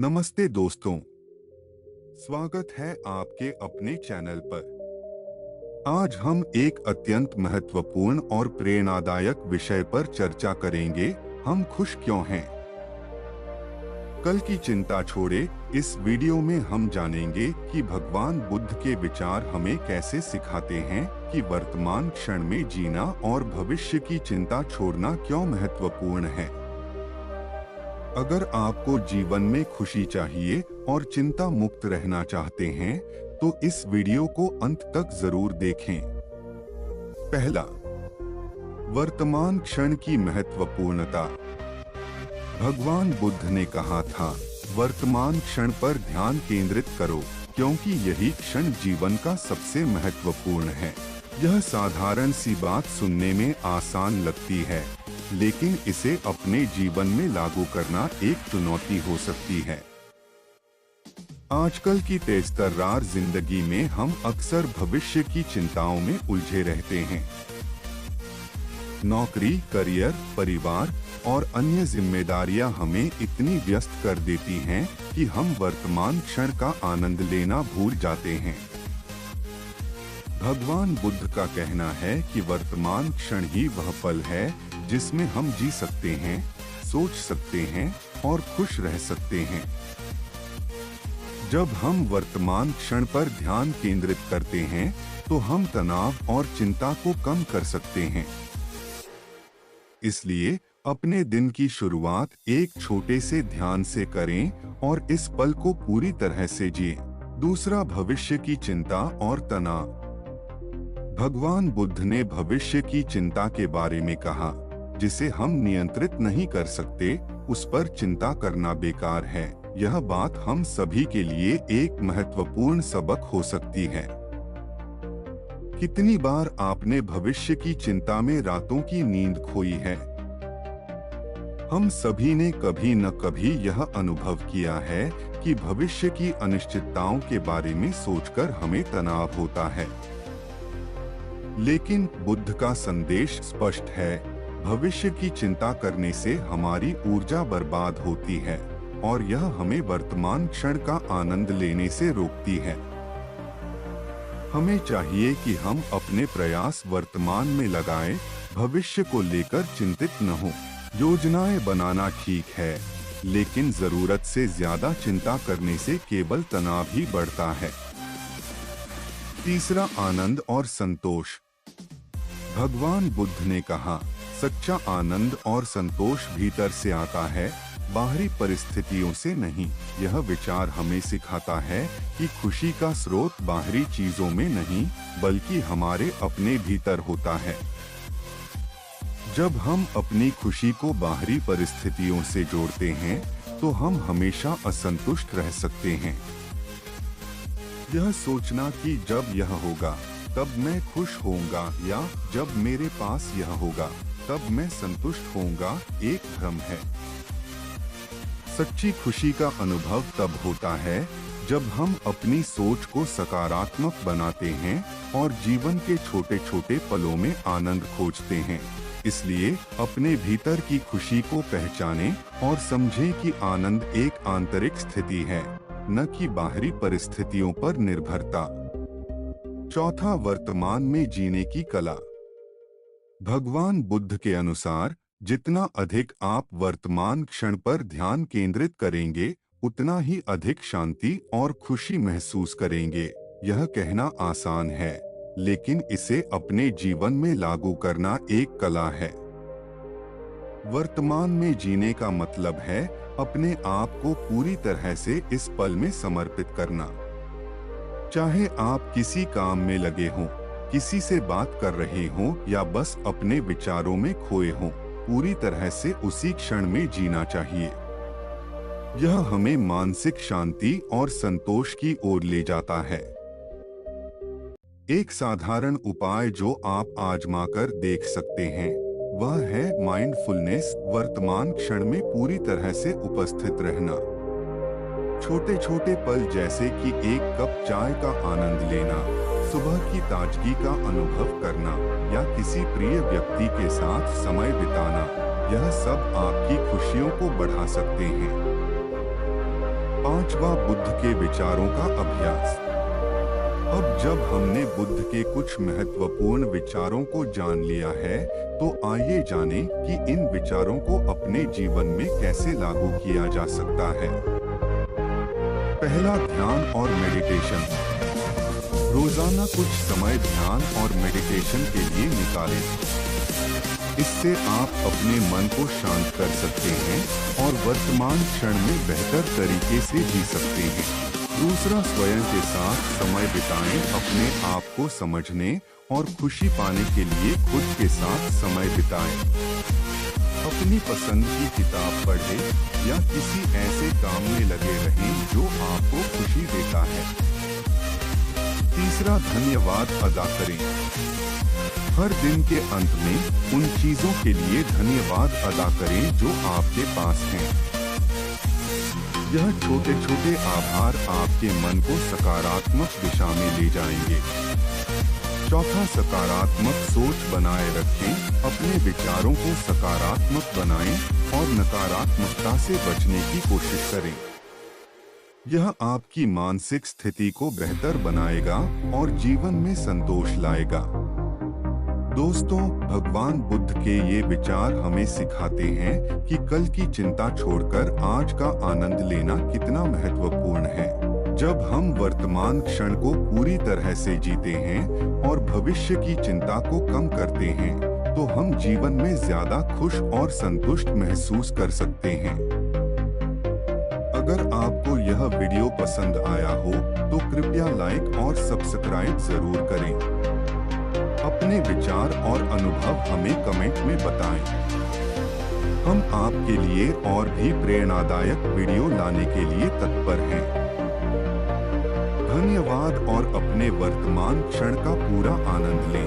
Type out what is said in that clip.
नमस्ते दोस्तों, स्वागत है आपके अपने चैनल पर। आज हम एक अत्यंत महत्वपूर्ण और प्रेरणादायक विषय पर चर्चा करेंगे। हम खुश क्यों हैं? कल की चिंता छोड़े, इस वीडियो में हम जानेंगे कि भगवान बुद्ध के विचार हमें कैसे सिखाते हैं कि वर्तमान क्षण में जीना और भविष्य की चिंता छोड़ना क्यों महत्वपूर्ण है। अगर आपको जीवन में खुशी चाहिए और चिंता मुक्त रहना चाहते हैं, तो इस वीडियो को अंत तक जरूर देखें। पहला, वर्तमान क्षण की महत्वपूर्णता। भगवान बुद्ध ने कहा था, वर्तमान क्षण पर ध्यान केंद्रित करो, क्योंकि यही क्षण जीवन का सबसे महत्वपूर्ण है। यह साधारण सी बात सुनने में आसान लगती है, लेकिन इसे अपने जीवन में लागू करना एक चुनौती हो सकती है। आजकल की तेज-तर्रार जिंदगी में हम अक्सर भविष्य की चिंताओं में उलझे रहते हैं। नौकरी, करियर, परिवार और अन्य जिम्मेदारियां हमें इतनी व्यस्त कर देती हैं कि हम वर्तमान क्षण का आनंद लेना भूल जाते हैं। भगवान बुद्ध का कहना है कि वर्तमान क्षण ही वह पल है जिसमें हम जी सकते हैं, सोच सकते हैं और खुश रह सकते हैं। जब हम वर्तमान क्षण पर ध्यान केंद्रित करते हैं, तो हम तनाव और चिंता को कम कर सकते हैं। इसलिए अपने दिन की शुरुआत एक छोटे से ध्यान से करें और इस पल को पूरी तरह से जिएं। दूसरा, भविष्य की चिंता और तनाव। भगवान बुद्ध ने भविष्य की चिंता के बारे में कहा, जिसे हम नियंत्रित नहीं कर सकते, उस पर चिंता करना बेकार है। यह बात हम सभी के लिए एक महत्वपूर्ण सबक हो सकती है। कितनी बार आपने भविष्य की चिंता में रातों की नींद खोई है? हम सभी ने कभी न कभी यह अनुभव किया है कि भविष्य की अनिश्चितताओं के बारे में सोचकर हमें तनाव होता है। लेकिन बुद्ध का संदेश स्पष्ट है, भविष्य की चिंता करने से हमारी ऊर्जा बर्बाद होती है और यह हमें वर्तमान क्षण का आनंद लेने से रोकती है। हमें चाहिए कि हम अपने प्रयास वर्तमान में लगाएं, भविष्य को लेकर चिंतित न हो। योजनाएं बनाना ठीक है, लेकिन जरूरत से ज्यादा चिंता करने से केवल तनाव ही बढ़ता है। तीसरा, आनंद और संतोष। भगवान बुद्ध ने कहा, सच्चा आनंद और संतोष भीतर से आता है, बाहरी परिस्थितियों से नहीं। यह विचार हमें सिखाता है कि खुशी का स्रोत बाहरी चीजों में नहीं, बल्कि हमारे अपने भीतर होता है। जब हम अपनी खुशी को बाहरी परिस्थितियों से जोड़ते हैं, तो हम हमेशा असंतुष्ट रह सकते हैं। यह सोचना कि जब यह होगा तब मैं खुश होऊंगा या जब मेरे पास यह होगा तब मैं संतुष्ट होऊंगा, एक भ्रम है। सच्ची खुशी का अनुभव तब होता है जब हम अपनी सोच को सकारात्मक बनाते हैं और जीवन के छोटे छोटे पलों में आनंद खोजते हैं। इसलिए अपने भीतर की खुशी को पहचानें और समझें कि आनंद एक आंतरिक स्थिति है, न कि बाहरी परिस्थितियों पर निर्भरता। चौथा, वर्तमान में जीने की कला। भगवान बुद्ध के अनुसार, जितना अधिक आप वर्तमान क्षण पर ध्यान केंद्रित करेंगे, उतना ही अधिक शांति और खुशी महसूस करेंगे। यह कहना आसान है, लेकिन इसे अपने जीवन में लागू करना एक कला है। वर्तमान में जीने का मतलब है अपने आप को पूरी तरह से इस पल में समर्पित करना। चाहे आप किसी काम में लगे हों, किसी से बात कर रहे हों या बस अपने विचारों में खोए हों, पूरी तरह से उसी क्षण में जीना चाहिए। यह हमें मानसिक शांति और संतोष की ओर ले जाता है। एक साधारण उपाय जो आप आजमाकर देख सकते हैं, वह है माइंडफुलनेस, वर्तमान क्षण में पूरी तरह से उपस्थित रहना। छोटे छोटे पल जैसे कि एक कप चाय का आनंद लेना, सुबह की ताजगी का अनुभव करना या किसी प्रिय व्यक्ति के साथ समय बिताना, यह सब आपकी खुशियों को बढ़ा सकते हैं। पांचवा, बुद्ध के विचारों का अभ्यास। अब जब हमने बुद्ध के कुछ महत्वपूर्ण विचारों को जान लिया है, तो आइए जानें कि इन विचारों को अपने जीवन में कैसे लागू किया जा सकता है। पहला, ध्यान और मेडिटेशन। रोजाना कुछ समय ध्यान और मेडिटेशन के लिए निकालें। इससे आप अपने मन को शांत कर सकते हैं और वर्तमान क्षण में बेहतर तरीके से जी सकते हैं। दूसरा, स्वयं के साथ समय बिताएं। अपने आप को समझने और खुशी पाने के लिए खुद के साथ समय बिताएं। अपनी पसंद की किताब पढ़ें या किसी ऐसे काम में लगे रहें जो आपको खुशी देता है। तीसरा, धन्यवाद अदा करें। हर दिन के अंत में उन चीजों के लिए धन्यवाद अदा करें जो आपके पास हैं। यह छोटे छोटे आभार आपके मन को सकारात्मक दिशा में ले जाएंगे। चौथा, सकारात्मक सोच बनाए रखें। अपने विचारों को सकारात्मक बनाएं और नकारात्मकता से बचने की कोशिश करें। यह आपकी मानसिक स्थिति को बेहतर बनाएगा और जीवन में संतोष लाएगा। दोस्तों, भगवान बुद्ध के ये विचार हमें सिखाते हैं कि कल की चिंता छोड़कर आज का आनंद लेना कितना महत्वपूर्ण है। जब हम वर्तमान क्षण को पूरी तरह से जीते हैं और भविष्य की चिंता को कम करते हैं, तो हम जीवन में ज्यादा खुश और संतुष्ट महसूस कर सकते हैं। अगर आपको यह वीडियो पसंद आया हो, तो कृपया लाइक और सब्सक्राइब जरूर करें। अपने विचार और अनुभव हमें कमेंट में बताएं। हम आपके लिए और भी प्रेरणादायक वीडियो लाने के लिए तत्पर हैं। धन्यवाद और अपने वर्तमान क्षण का पूरा आनंद लें।